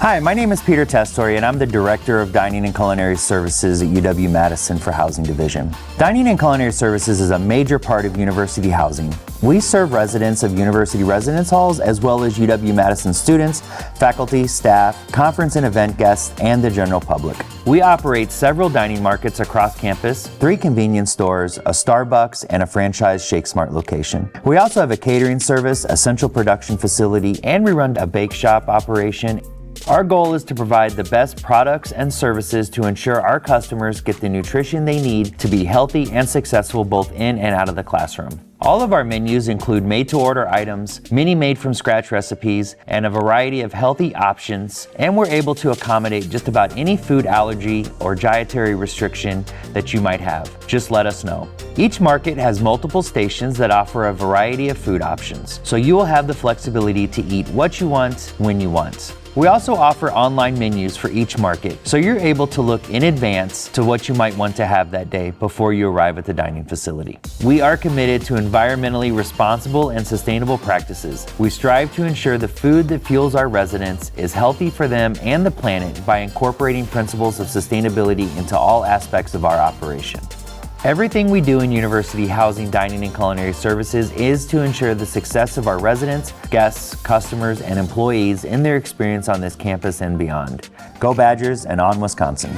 Hi, my name is Peter Testori, and I'm the Director of Dining and Culinary Services at UW-Madison for Housing Division. Dining and Culinary Services is a major part of university housing. We serve residents of university residence halls as well as UW-Madison students, faculty, staff, conference and event guests, and the general public. We operate several dining markets across campus, 3 convenience stores, a Starbucks, and a franchise Shake Smart location. We also have a catering service, a central production facility, and we run a bake shop operation. Our goal is to provide the best products and services to ensure our customers get the nutrition they need to be healthy and successful both in and out of the classroom. All of our menus include made-to-order items, many made-from-scratch recipes, and a variety of healthy options, and we're able to accommodate just about any food allergy or dietary restriction that you might have. Just let us know. Each market has multiple stations that offer a variety of food options, so you will have the flexibility to eat what you want when you want. We also offer online menus for each market, so you're able to look in advance to what you might want to have that day before you arrive at the dining facility. We are committed to environmentally responsible and sustainable practices. We strive to ensure the food that fuels our residents is healthy for them and the planet by incorporating principles of sustainability into all aspects of our operation. Everything we do in university housing, dining, and culinary services is to ensure the success of our residents, guests, customers, and employees in their experience on this campus and beyond. Go Badgers and on Wisconsin.